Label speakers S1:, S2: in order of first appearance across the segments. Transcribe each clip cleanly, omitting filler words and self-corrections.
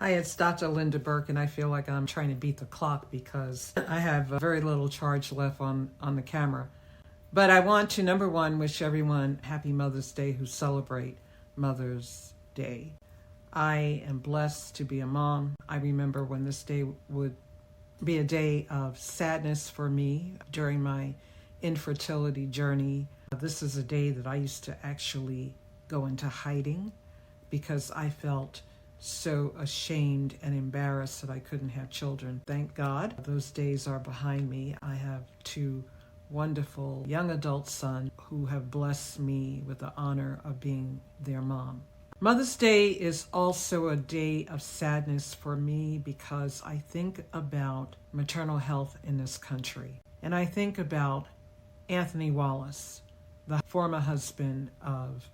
S1: Hi, it's Dr. Linda Burke, and I feel like I'm trying to beat the clock because I have very little charge left on the camera. But I want to, number one, wish everyone happy Mother's Day who celebrate Mother's Day. I am blessed to be a mom. I remember when this day would be a day of sadness for me during my infertility journey. This is a day that I used to actually go into hiding because I felt so ashamed and embarrassed that I couldn't have children. Thank God those days are behind me. I have two wonderful young adult sons who have blessed me with the honor of being their mom. Mother's Day is also a day of sadness for me because I think about maternal health in this country. And I think about Anthony Wallace, the former husband of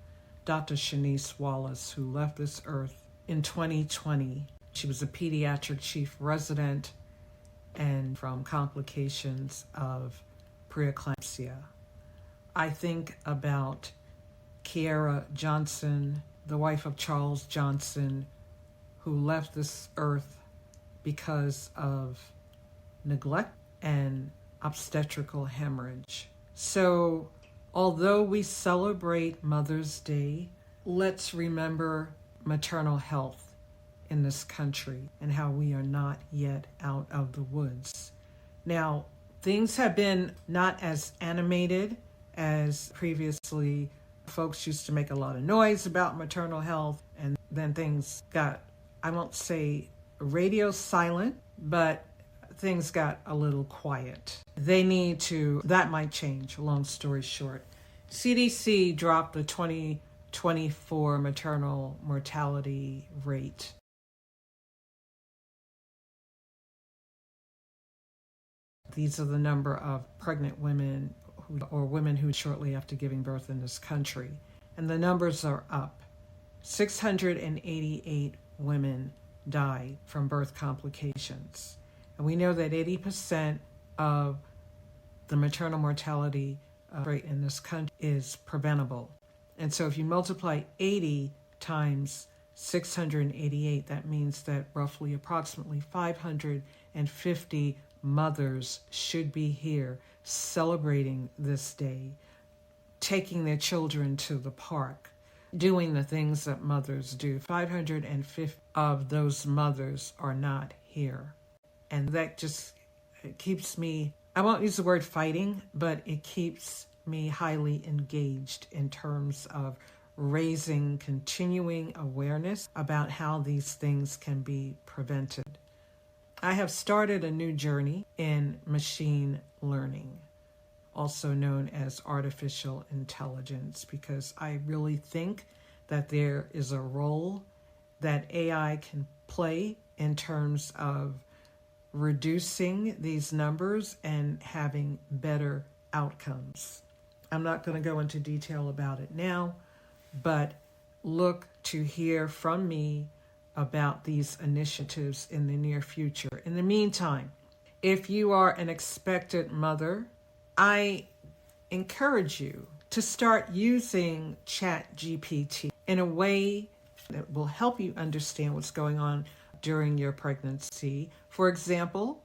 S1: Dr. Shannice Wallace, who left this earth in 2020. She was a pediatric chief resident and from complications of preeclampsia. I think about Kiara Johnson, the wife of Charles Johnson, who left this earth because of neglect and obstetrical hemorrhage. So, although we celebrate Mother's Day, let's remember maternal health in this country and how we are not yet out of the woods. Now, things have been not as animated as previously. Folks used to make a lot of noise about maternal health, and then things got, I won't say radio silent, but things got a little quiet. That might change, long story short. CDC dropped the 2024 maternal mortality rate. These are the number of pregnant women or women who shortly after giving birth in this country. And the numbers are up. 688 women died from birth complications. And we know that 80% of the maternal mortality rate in this country is preventable. And so if you multiply 80 times 688, that means that roughly approximately 550 mothers should be here celebrating this day, taking their children to the park, doing the things that mothers do. 550 of those mothers are not here. And that just keeps me, I won't use the word fighting, but it keeps me highly engaged in terms of raising continuing awareness about how these things can be prevented. I have started a new journey in machine learning, also known as artificial intelligence, because I really think that there is a role that AI can play in terms of reducing these numbers and having better outcomes. I'm not going to go into detail about it now, but look to hear from me about these initiatives in the near future. In the meantime, if you are an expectant mother, I encourage you to start using ChatGPT in a way that will help you understand what's going on during your pregnancy. For example,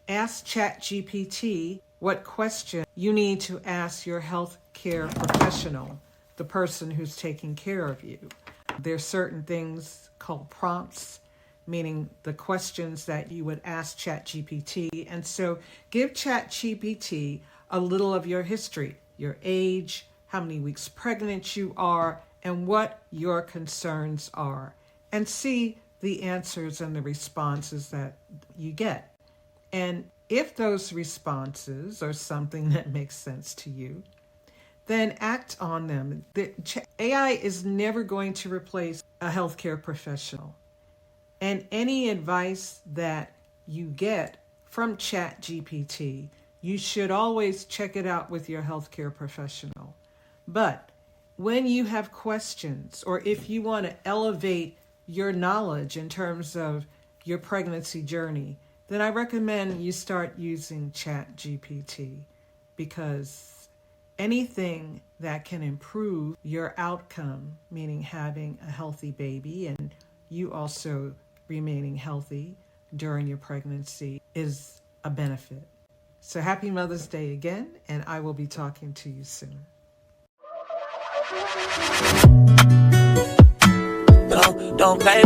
S1: ask ChatGPT what question you need to ask your healthcare professional, the person who's taking care of you. There's certain things called prompts, meaning the questions that you would ask ChatGPT. And so give ChatGPT a little of your history, your age, how many weeks pregnant you are, and what your concerns are, and see the answers and the responses that you get. And if those responses are something that makes sense to you, then act on them. The AI is never going to replace a healthcare professional. And any advice that you get from ChatGPT, you should always check it out with your healthcare professional. But when you have questions, or if you want to elevate your knowledge in terms of your pregnancy journey, then I recommend you start using ChatGPT, because anything that can improve your outcome, meaning having a healthy baby and you also remaining healthy during your pregnancy is a benefit. So happy Mother's Day again, and I will be talking to you soon.
S2: Don't play